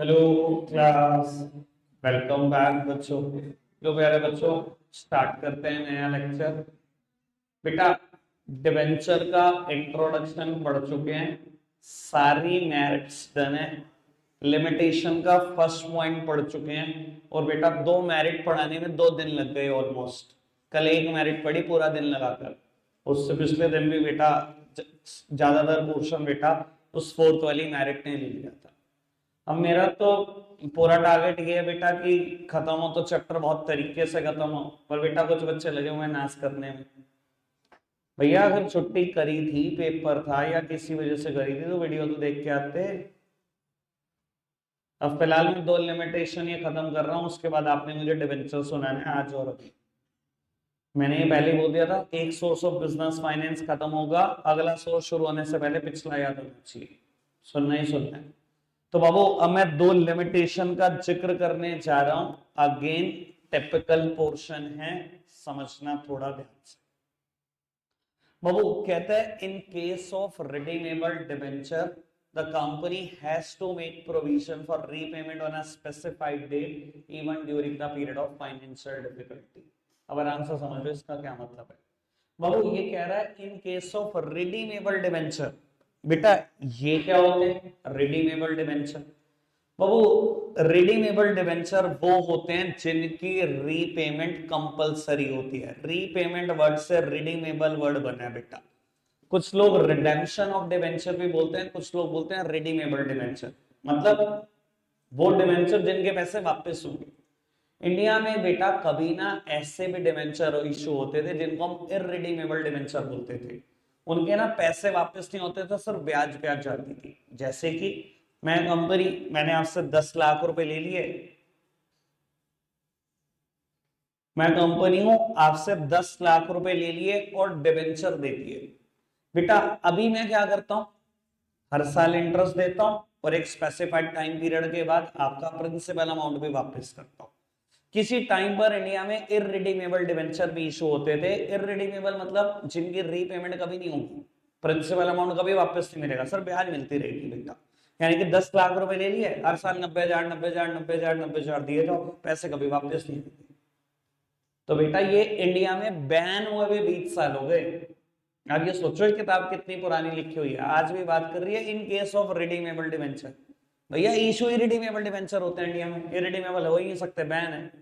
Hello class. Welcome back बच्चों। लो प्यारे बच्चों, स्टार्ट करते हैं नया लेक्चर। बेटा, डिवेंचर का इंट्रोडक्शन पढ़ चुके हैं, सारी मेरिट्स डन है, लिमिटेशन का फर्स्ट पॉइंट पढ़ चुके हैं। और बेटा, दो मेरिट पढ़ाने में 2 दिन लग गए ऑलमोस्ट। कल एक मेरिट पढ़ी पूरा दिन लगाकर, उससे पिछले दिन भी बेटा ज्यादातर पोर्शन बेटा उस फोर्थ वाली मेरिट ने ले लिया था। अब मेरा तो पूरा टारगेट ये है बेटा कि खत्म हो तो चैप्टर बहुत तरीके से खत्म हो, पर बेटा कुछ बच्चे लगे हुए हैं नाश करने में। भैया अगर छुट्टी करी थी, पेपर था या किसी वजह से करी थी, तो वीडियो तो देख के आते। अब फिलहाल मैं 2 लिमिटेशन ये खत्म कर रहा हूं, उसके बाद आपने मुझे डिवेंचर सुनाना है आज और अभी। मैंने ये पहले ही बोल दिया था, एक सोर्स ऑफ बिजनेस फाइनेंस खत्म होगा, अगला सोर्स शुरू होने से पहले पिछला याद होना चाहिए, सुनना ही सुनना है। तो बाबू, अब मैं 2 लिमिटेशन का जिक्र करने जा रहा हूं। अगेन टिपिकल पोर्शन है, समझना थोड़ा ध्यान से। बाबू कहता है, in case of redeemable debenture the company has to make provision for repayment on a specified date even during the period of financial difficulty. अब आराम से समझ लो इसका क्या मतलब है। बाबू ये कह रहा है, in case of redeemable debenture. बेटा ये क्या होते हैं रिडीमेबल डिबेंचर? बाबू, रिडीमेबल डिबेंचर वो होते हैं जिनकी रीपेमेंट कंपलसरी होती है। रीपेमेंट वर्ड से रिडीमेबल वर्ड बना है बेटा। कुछ लोग रिडेम्पशन ऑफ डिबेंचर भी बोलते हैं, कुछ लोग बोलते हैं रिडीमेबल डिबेंचर, मतलब वो डिबेंचर जिनके पैसे वापस होंगे। इंडिया में बेटा कभी ना ऐसे भी डिबेंचर इशू होते थे जिनको हम इररिडीमेबल डिबेंचर बोलते थे। उनके ना पैसे वापस नहीं होते थे, सिर्फ ब्याज ब्याज जाती थी। जैसे कि मैंने आपसे 10 लाख रुपए ले लिए, मैं कंपनी हूं, आपसे 10 लाख रुपए ले लिए और डिबेंचर दे दिए। बेटा अभी मैं क्या करता हूं, हर साल इंटरेस्ट देता हूं और एक स्पेसिफाइड टाइम पीरियड के बाद आपका प्रिंसिपल अमाउंट भी वापस करता हूं। किसी टाइम पर इंडिया में इररिडीमेबल डिबेंचर भी इशू होते थे। इररिडीमेबल मतलब जिनकी रीपेमेंट कभी नहीं होगी, प्रिंसिपल अमाउंट कभी वापस नहीं मिलेगा, सर ब्याज मिलती रहेगी बेटा। यानी कि 10 लाख रुपए ले लिए, हर साल 90,000 90,000 90,000 90,000 दिए जाओ, पैसे कभी वापस नहीं मिलते। तो बेटा ये इंडिया में बैन हुए भी 20 साल हो गए। अब ये सोचो ये किताब कितनी पुरानी लिखी हुई है, आज भी बात कर रही है in case of redeemable debenture. भैया इशू ही रिडीमेबल डिबेंचर होते हैं इंडिया में, इरिडीमेबल हो ही नहीं सकते, बैन है।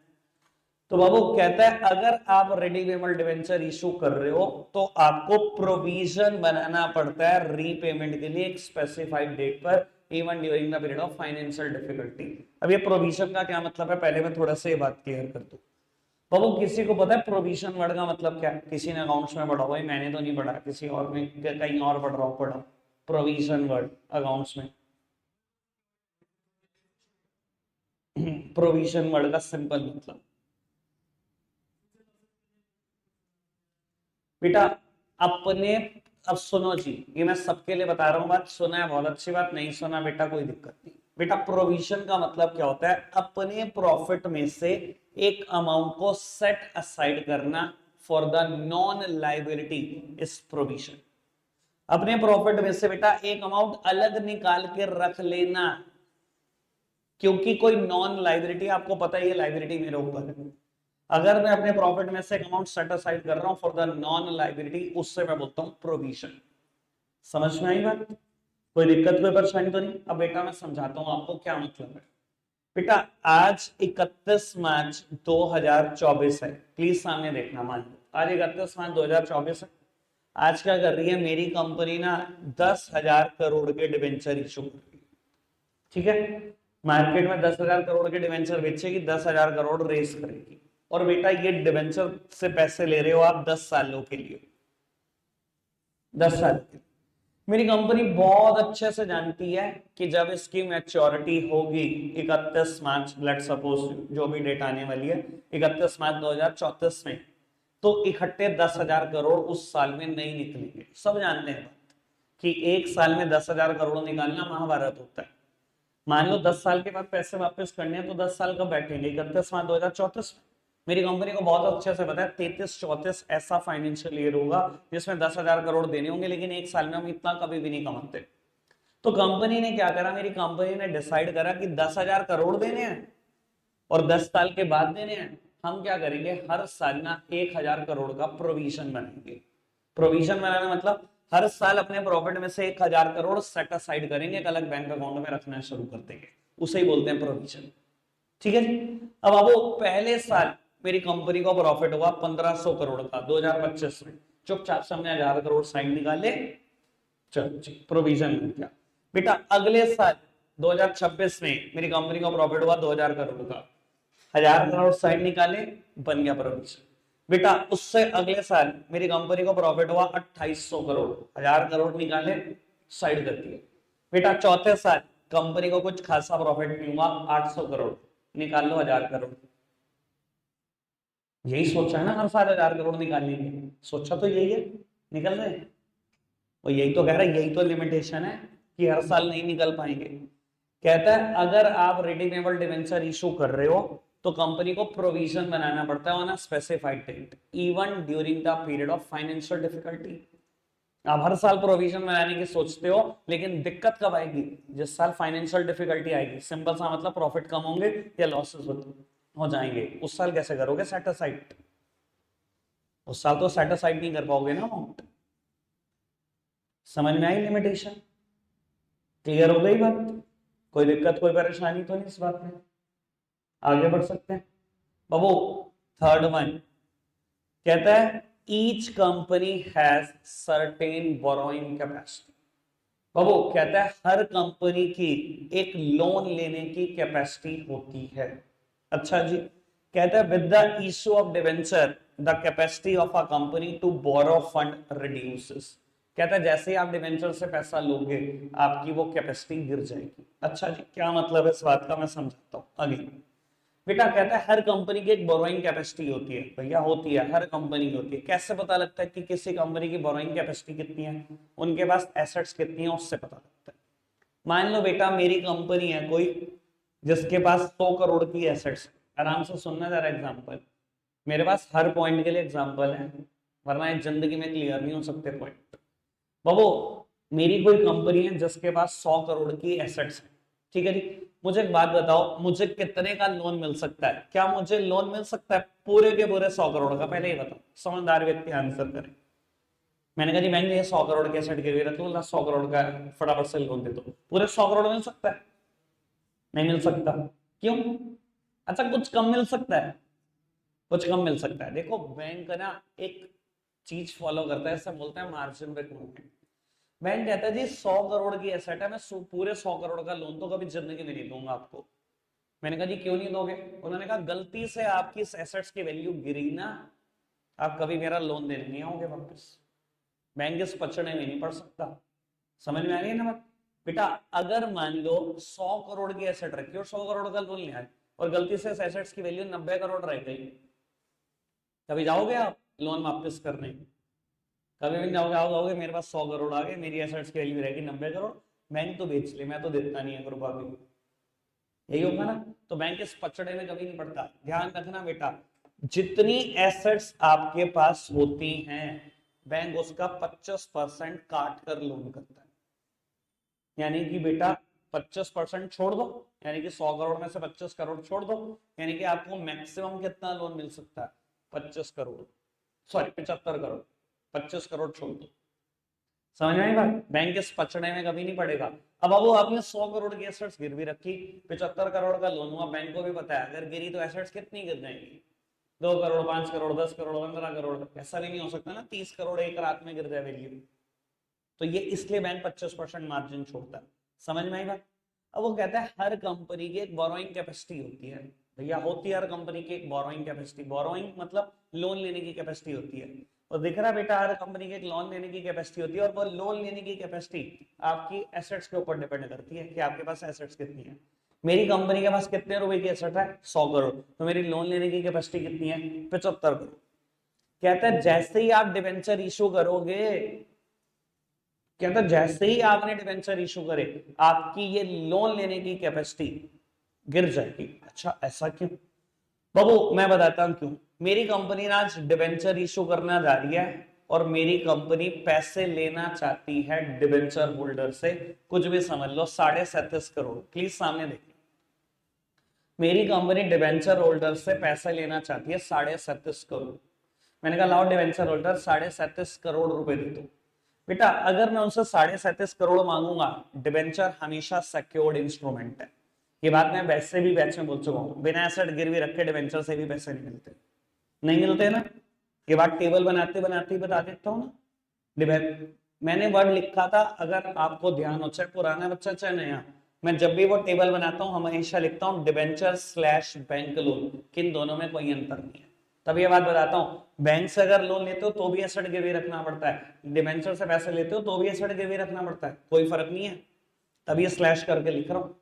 तो बाबू कहता है, अगर आप रिडीमेबल डिबेंचर इशू कर रहे हो तो आपको प्रोविजन बनाना पड़ता है रीपेमेंट के लिए एक स्पेसिफाइड डेट पर, even during the period of financial difficulty. अब ये प्रोविजन का क्या मतलब है, पहले मैं थोड़ा सा ये बात क्लियर कर दूं। बाबू किसी को पता है प्रोविजन वर्ड का मतलब क्या है? किसी ने अकाउंट्स में पढ़ा हुआ है, मैंने तो नहीं पढ़ा, किसी और में कहीं और पढ़ रहा हूं, पढ़ा प्रोविजन वर्ड अकाउंट्स में। प्रोविजन वर्ड का सिंपल मतलब बेटा अपने, अब सुनो जी, ये मैं सबके लिए बता रहा हूं, बात सुना है बहुत अच्छी बात, नहीं सुना बेटा कोई दिक्कत नहीं। बेटा प्रोविजन का मतलब क्या होता है, अपने प्रॉफिट में से एक अमाउंट को सेट असाइड करना for the non liability is provision. अपने प्रॉफिट में से बेटा एक अमाउंट अलग निकाल के रख लेना, क्योंकि कोई नॉन लाइबिलिटी, आपको पता है ये लाइबिलिटी मेरे ऊपर है। अगर मैं अपने प्रॉफिट में से एक अमाउंट सेट असाइड कर रहा हूं फॉर द नॉन लाइबिलिटी, उससे मैं बोलता हूं प्रोविजन। समझ में आई बात? कोई दिक्कत कोई परेशानी तो नहीं? अब बेटा मैं समझाता हूं आपको क्या मतलब है। बेटा आज 31 मार्च 2024 है, प्लीज सामने देखना, मान लो आज 31 मार्च 2024 है। आज क्या कर रही है मेरी कंपनी ना, 10,000 करोड़ के डिबेंचर इशू कर रही है। ठीक है, मार्केट में 10,000 करोड़ के डिबेंचर बेचेगी, 10,000 करोड़ रेस करेगी। और बेटा ये डिबेंचर से पैसे ले रहे हो आप 10 सालों के लिए, 10 साल के लिए। मेरी कंपनी बहुत अच्छे से जानती है कि जब इसकी मैच्योरिटी होगी 31 मार्च, लेट सपोज जो भी डेट आने वाली है 31 मार्च 2034 में, तो इकट्ठे 10,000 करोड़ उस साल में नहीं निकलेंगे। सब जानते हैं कि एक साल में 10,000 करोड़ निकालना महाभारत होता है। मान लो 10 साल के बाद पैसे वापस करने हैं, तो 10 साल कब बैठेंगे, 31 मार्च 2034 में। मेरी कंपनी को बहुत अच्छे से पता है 33-34 ऐसा फाइनेंशियल ईयर होगा जिसमें 10,000 करोड़ देने होंगे, लेकिन एक साल में हम इतना कभी भी नहीं कमाते। तो कंपनी ने क्या करा, मेरी कंपनी ने डिसाइड करा कि 10,000 करोड़ देने हैं और 10 साल के बाद देने हैं। हम क्या करेंगे, हर साल ना 1,000 करोड़ का प्रोविजन बनाएंगे। प्रोविजन बनाना मतलब हर साल अपने प्रॉफिट में से 1,000 करोड़ सेट असाइड करेंगे, एक अलग बैंक अकाउंट में रखना शुरू कर देंगे, उसे ही बोलते हैं प्रोविजन। ठीक है जी। अब वो पहले साल मेरी कंपनी को प्रॉफिट हुआ 1,500 करोड़ का 2025 में, चुपचाप से हमने 1,000 करोड़ साइड निकाले, चलो जी प्रोविजन मिल गया। बेटा अगले साल 2026 में मेरी कंपनी का प्रॉफिट हुआ 2,000 करोड़ का, 1,000 करोड़ साइड निकाले, बन गया प्रोविजन। बेटा उससे अगले साल मेरी कंपनी को प्रॉफिट हुआ 2,800 करोड़, 1,000 करोड़ निकाले, साइड कर दिए। बेटा चौथे साल कंपनी को कुछ खासा प्रॉफिट नहीं हुआ, 800 करोड़, निकाल लो 1,000 करोड़। यही सोचा है ना, हर साल 1,000 करोड़ निकाल लेंगे, सोचा तो यही है, निकल रहे हैं। और यही तो कह रहा है, यही तो लिमिटेशन है कि हर साल नहीं निकल पाएंगे। कहता है अगर आप रिडीमेबल डिवेंचर इशू कर रहे हो तो कंपनी को प्रोविजन बनाना पड़ता है on a specified date even during the period of financial difficulty. आप हर साल प्रोविजन बनाने की सोचते हो, लेकिन दिक्कत कब आएगी, जिस साल फाइनेंशियल डिफिकल्टी आएगी। सिंपल सा मतलब प्रॉफिट कम होंगे या लॉसेस हो जाएंगे, उस साल कैसे करोगे सेट असाइड, उस साल तो सेट असाइड नहीं कर पाओगे ना अमाउंट। समझ में आई लिमिटेशन, क्लियर हो गई बात, कोई दिक्कत कोई परेशानी तो नहीं इस बात में, आगे बढ़ सकते हैं बाबू। थर्ड वन कहता है each company has certain borrowing capacity. बाबू कहता है हर कंपनी की एक लोन लेने की कैपेसिटी होती है। अच्छा जी, कहता है with the issue of debenture the capacity of a company to borrow fund reduces. कहता है जैसे ही आप डिवेंचर से पैसा लोगे आपकी वो कैपेसिटी गिर जाएगी। अच्छा जी, क्या मतलब है इस बात का, मैं समझाता हूं आगे। बेटा कहता है हर कंपनी की एक बोरोइंग कैपेसिटी होती है, भैया होती है, हर कंपनी की होती है। कैसे पता लगता है कि किसी कंपनी की बोरोइंग कैपेसिटी कितनी है, उनके पास एसेट्स कितनी है उससे पता लगता है। मान लो बेटा मेरी कंपनी है कोई जिसके पास 100 करोड़ की एसेट्स, आराम से सुनना जरा एग्जांपल, मेरे पास हर पॉइंट के लिए एग्जांपल है वरना इस जिंदगी में क्लियर नहीं हो सकते पॉइंट। बाबू मेरी कोई कंपनी है जिसके पास 100 करोड़ की एसेट्स है, ठीक है जी। मुझे एक बात बताओ, मुझे कितने का लोन मिल सकता है, क्या मुझे लोन मिल सकता है पूरे के पूरे 100 करोड़ का, पहले ही बताओ, समझदार व्यक्ति आंसर करे। मैंने कहा जी बैंक ये 100 करोड़ के एसेट गिरवी रख लो, 100 करोड़ का फटाफट से लोन दे दो, पूरे 100 करोड़ मिल सकता है? नहीं मिल सकता, क्यों? अच्छा कुछ कम मिल सकता है, कुछ कम मिल सकता है। देखो बैंक ना एक चीज फॉलो करता है, इसे बोलते हैं मार्जिन रिक्वायरमेंट। बैंक कहता है जी 100 करोड़ की एसेट है, मैं पूरे 100 करोड़ का लोन तो कभी जिंदगी में नहीं दूंगा आपको। मैंने कहा जी क्यों नहीं दोगे? उन्होंने कहा गलती से आपकी इस एसेट्स की वैल्यू गिरी ना, आप कभी मेरा लोन देने नहीं आओगे वापस। बैंक इस पचड़े में नहीं पड़ सकता। समझ में आ गई ना बात? बेटा अगर मान लो 100 करोड़ की एसेट रखी और 100 करोड़ का लोन लिया है और गलती से इस एसेट्स की वैल्यू 90 करोड़ रह गई, कभी जाओगे आप लोन वापस करने? कभी भी जाओगे, आओगे मेरे पास 100 करोड़ आ गए, मेरी एसेट्स की वैल्यू रहेगी 90 करोड़, बैंक तो बेच ले, मैं तो देता नहीं है करोड़ अभी, यही होगा ना। तो बैंक इस पचड़े में कभी नहीं पड़ता। ध्यान रखना बेटा, जितनी एसेट्स आपके पास होती हैं बैंक उसका 25% काट कर लोन करता है। यानी कि बेटा 25% छोड़ दो, यानी कि 100 करोड़ में से 25 करोड़ छोड़ दो, यानी कि आपको मैक्सिमम कितना लोन मिल सकता है? 25 करोड़, सॉरी 75 करोड़, 25 करोड़ छोड़ दो। समझ में आई बात? बैंक इस पचड़े में कभी नहीं पड़ेगा। अब वो आपने 100 करोड़ की एसेट्स गिरवी रखी, 75 करोड़ का लोन हुआ, बैंक को भी पता है अगर गिरी तो एसेट्स कितनी गिर जाएंगी, 2 करोड़, 5 करोड़, 10 करोड़, 15 करोड़। ऐसा भी नहीं हो सकता ना 30 करोड़ एक रात में गिर जाए वैल्यू। तो ये इसलिए बैंक 25% मार्जिन छोड़ता है। समझ में आई बात? अब वो कहता है हर कंपनी की एक बोरोइंग कैपेसिटी होती है। भैया होती है हर कंपनी की एक बोरोइंग कैपेसिटी, बोरोइंग मतलब लोन लेने की कैपेसिटी होती है। और दिख रहा है बेटा हर कंपनी की एक लोन लेने की कैपेसिटी होती है, और वो लोन लेने की कैपेसिटी आपकी एसेट्स के ऊपर डिपेंड करती है कि आपके पास एसेट्स कितनी है। मेरी कंपनी के पास कितने रुपए की एसेट है? 100 करोड़, तो मेरी लोन लेने की कैपेसिटी कितनी है? 75 करोड़। कहता है जैसे ही आप डिवेंचर इशू करोगे, कहता जैसे ही आपने डिवेंचर इशू करे आपकी ये लोन लेने की कैपेसिटी गिर जाएगी। अच्छा ऐसा क्यों? बाबू मैं बताता हूं क्यों। मेरी कंपनी आज डिवेंचर इशू करना जा रही है और मेरी कंपनी पैसे लेना चाहती है डिबेंचर होल्डर से, कुछ भी समझ लो, 37.5 करोड़। प्लीज सामने देखिए, मेरी कंपनी डिबेंचर होल्डर से पैसे लेना चाहती है 37.5 करोड़। मैंने कहा लाओ डिबेंचर होल्डर 37.5 करोड़ रुपए दे दो। बेटा अगर मैं उनसे 37.5 करोड़ मांगूंगा, डिबेंचर हमेशा सिक्योर्ड इंस्ट्रूमेंट है, ये बात मैं वैसे भी बैच में बोल चुका हूं, बिना एसेट गिरवी रखे डिबेंचर से भी पैसे नहीं मिलते, नहीं मिलते ना, ये बात टेबल बनाते बनाते ही बता देता हूँ ना। मैंने वर्ड लिखा था, अगर आपको ध्यान हो, चाहे पुराना बच्चा चाहे नया, मैं जब भी वो टेबल बनाता हूँ हमेशा लिखता हूँ डिबेंचर स्लैश बैंक लोन, किन दोनों में कोई अंतर नहीं है। तब ये बात बताता हूँ, बैंक से अगर लोन लेते हो तो भी एसेट गिरवी रखना पड़ता है, डिबेंचर से पैसे लेते हो तो भी एसेट गिरवी रखना पड़ता है, कोई फर्क नहीं है, तब ये स्लैश करके लिख रहा हूँ।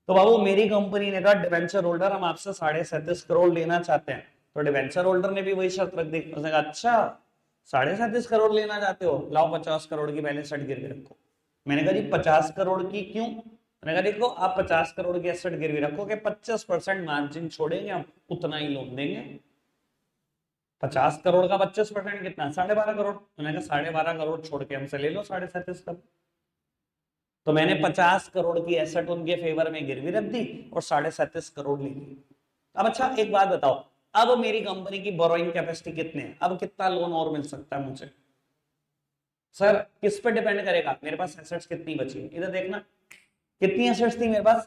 तो बाबू मेरी कंपनी ने कहा डिबेंचर होल्डर हम आपसे 37.5 करोड़ लेना चाहते हैं, तो डिबेंचर होल्डर ने भी वही शर्त रख दी, उसने कहा अच्छा 37.5 करोड़ लेना चाहते हो, लाओ 50 करोड़ की पहले एसेट गिरवी रखो। मैंने कहा जी 50 करोड़ की क्यों? मैंने कहा देखो आप 50 करोड़ की एसेट गिरवी रखोगे, 25% मार्जिन छोड़ेंगे हम, उतना ही लोन देंगे। 50 करोड़ का 25% कितना? 12.5 करोड़। मैंने कहा 12.5 करोड़ छोड़ के हमसे ले लो 37.5 करोड़। तो मैंने 50 करोड़ की एसेट उनके फेवर में गिरवी रख दी और 37.5 करोड़ ली। अब अच्छा एक बात बताओ, अब मेरी कंपनी की बोरोइंग कैपेसिटी कितनी है, अब कितना लोन और मिल सकता है मुझे? सर किस पे डिपेंड करेगा, मेरे पास एसेट्स कितनी बची, इधर देखना कितनी एसेट्स थी मेरे पास,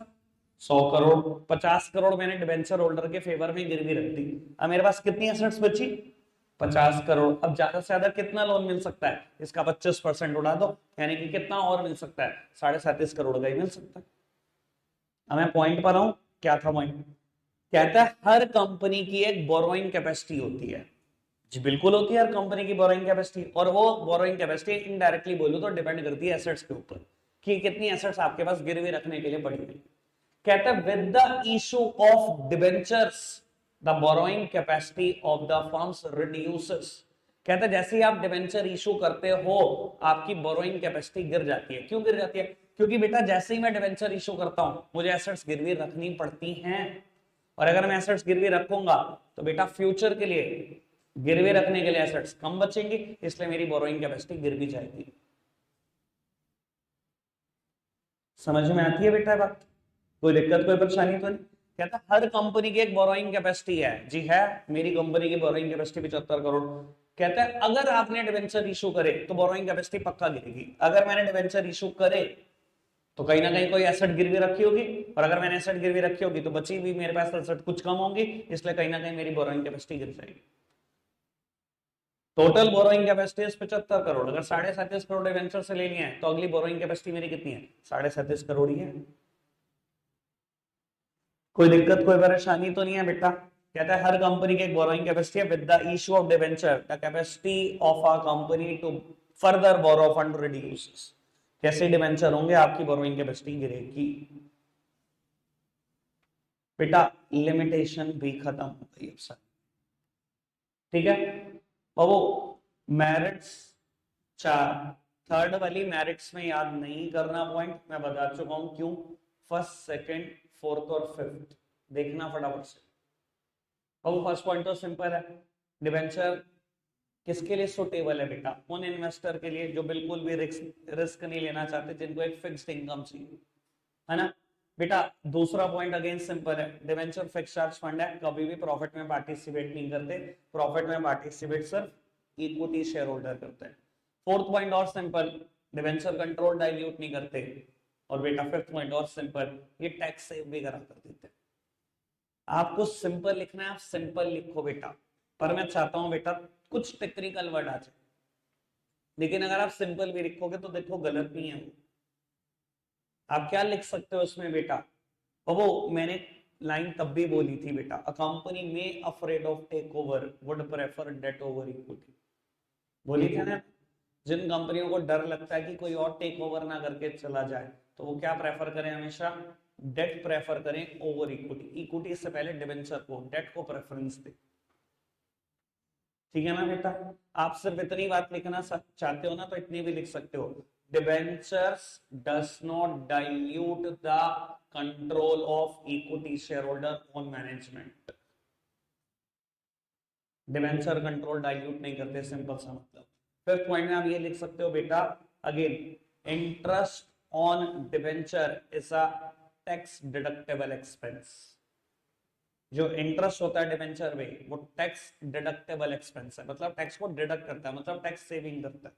100 करोड़। 50 करोड़ मैंने डिबेंचर होल्डर के फेवर में गिरवी रख दी, अब मेरे पास कितनी एसेट्स बची, 50 करोड़। अब ज्यादा से ज्यादा कितना लोन मिल सकता है, इसका 25% उड़ा दो, यानी कि कितना और मिल सकता है, 37.5 करोड़ का ही मिल सकता है। अब मैं पॉइंट पर आऊं, क्या था पॉइंट? कहता है हर कंपनी की एक बोरोइंग कैपेसिटी होती है। जी बिल्कुल होती है हर कंपनी की बोरोइंग कैपेसिटी, और वो बोरोइंग कैपेसिटी इनडायरेक्टली बोलूं तो डिपेंड करती है एसेट्स के ऊपर, कि कितनी एसेट्स आपके पास गिरवी रखने के लिए पड़ी हुई। कहता है with the issue of debentures the borrowing capacity of the firms reduces. कहता है जैसे ही आप डिबेंचर इशू करते हो आपकी बोरोइंग कैपेसिटी गिर जाती है। क्यों गिर जाती है? क्योंकि बेटा जैसे ही मैं डिबेंचर इशू करता हूं मुझे एसेट्स गिरवी रखनी पड़ती हैं, और अगर मैं एसेट्स गिरवी रखूंगा तो बेटा फ्यूचर के लिए गिरवी रखने के लिए एसेट्स कम बचेंगे, इसलिए मेरी बोरोइंग कैपेसिटी गिर भी जाएगी। समझ में आती है बेटा बात? कोई दिक्कत कोई परेशानी तो नहीं? कहता हर कंपनी की एक बोरोइंग कैपेसिटी है। जी है, मेरी कंपनी की बोरोइंग कैपेसिटी 75 करोड़। कहता है अगर आपने डिवेंचर इशू करे तो बोरोइंग कैपेसिटी पक्का गिरेगी। अगर मैंने डिवेंचर इशू करे तो कहीं ना कहीं कोई एसेट गिरवी रखी होगी, और अगर मैंने एसेट गिरवी रखी होगी तो बची हुई मेरे पास एसेट कुछ कम होंगी, इसलिए कहीं ना कहीं मेरी बोरोइंग कैपेसिटी गिर जाएगी। टोटल बोरोइंग कैपेसिटी 75 करोड़, अगर 37.5 करोड़ डिवेंचर से लेनी है तो अगली बोरोइंग कैपेसिटी मेरी कितनी है? 37.5 करोड़ ही है। कोई दिक्कत कोई परेशानी तो नहीं है बेटा? कहता है हर कंपनी की एक बोरोइंग कैपेसिटी है, with the issue of debenture the capacity of a company to further borrow fund reduces. कैसे डिवेंचर होंगे आपकी बोरोइंग कैपेसिटी गिरेगी। बेटा लिमिटेशन भी खत्म हो गई अब सर, ठीक है। और वो मेरिट्स 4, थर्ड वाली मेरिट्स में याद नहीं करना पॉइंट, मैं बता चुका हूं क्यों। फर्स्ट सेकंड फोर्थ और फिफ्थ देखना फटाफट से। अब फर्स्ट पॉइंट तो सिंपल है, डिवेंचर किसके लिए सुटेबल है बेटा? उन इन्वेस्टर के लिए जो बिल्कुल भी रिस्क नहीं लेना चाहते, जिनको एक फिक्स्ड इनकम चाहिए, है ना बेटा। दूसरा पॉइंट अगेन सिंपल है, डिवेंचर फिक्स चार्ज फंड है, कभी भी प्रॉफिट में पार्टिसिपेट नहीं करते, प्रॉफिट में पार्टिसिपेट सिर्फ इक्विटी शेयर होल्डर करते हैं। फोर्थ पॉइंट और सिंपल, डिवेंचर कंट्रोल डाइल्यूट नहीं करते। और बेटा फिफ्थ पॉइंट और सिंपल, ये टैक्स सेव भी करा कर देते हैं। आपको सिंपल लिखना है, आप सिंपल लिखो बेटा, पर मैं चाहता हूं बेटा कुछ टेक्निकल वर्ड आ जाए, लेकिन अगर आप सिंपल भी लिखोगे तो देखो गलत नहीं है वो। आप क्या लिख सकते हो उसमें बेटा? और वो मैंने लाइन तब भी बोली थी बेटा, अ कंपनी में afraid of take over would prefer debt over equity. बोली थी ना, जिन कंपनियों को डर लगता है कि कोई और टेक ओवर ना करके चला जाए तो वो क्या प्रेफर करें? हमेशा डेट प्रेफर करें ओवर इक्विटी। इक्विटी से पहले डिबेंचर को, डेट को प्रेफरेंस दे। ठीक है ना बेटा? आप सिर्फ इतनी बात लिखना चाहते हो ना तो इतनी भी लिख सकते हो, debentures does not dilute the control of equity share holder on management. Debenture control dilute नहीं करते, सिंपल सा मतलब। फिफ्थ पॉइंट में आप ये लिख सकते हो बेटा, again interest on debenture is a tax deductible expense. जो इंटरेस्ट होता है डिबेंचर में वो टैक्स डिडक्टेबल एक्सपेंस है, मतलब टैक्स को डिडक्ट करता है, मतलब टैक्स सेविंग करता है।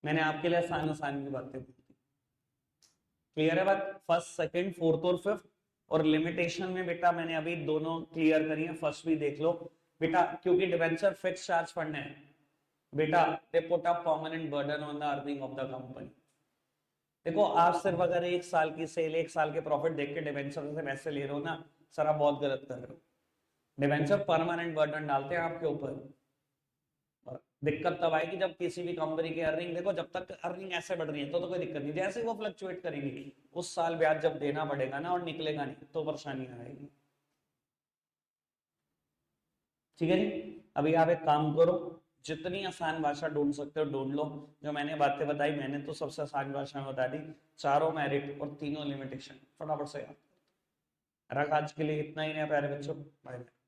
मैंने आपके लिए आसान आसान की बातें की, क्लियर है बात? फर्स्ट सेकंड फोर्थ और फिफ्थ। और लिमिटेशन में बेटा मैंने अभी दोनों क्लियर करी है, फर्स्ट भी देख लो बेटा, क्योंकि डिबेंचर फिक्स चार्ज फंड है बेटा, they put a permanent burden on the earning of the company. देखो आप सिर्फ अगर एक साल की सेल, एक साल के प्रॉफिट देख के डिबेंचर से पैसे ले रहे हो ना, सर आप बहुत गलत कर रहे हो। डिबेंचर परमानेंट बर्डन डालते हैं आपके ऊपर, और दिक्कत तब आएगी जब किसी भी कंपनी की अर्निंग, देखो जब तक अर्निंग ऐसे बढ़ रही है तो कोई दिक्कत नहीं, जैसे वो फ्लक्चुएट करेंगी उस साल ब्याज जब देना पड़ेगा ना और निकलेगा नहीं तो परेशानी आएगी। ठीक है जी, अभी आप एक काम करो, जितनी आसान भाषा ढूंढ सकते हो ढूंढ लो। जो मैंने बातें बताई मैंने तो सबसे आसान भाषा में बता दी, चारों मेरिट और तीनों लिमिटेशन फटाफट से याद रख। आज के लिए इतना ही है प्यारे बच्चों, बाय बाय।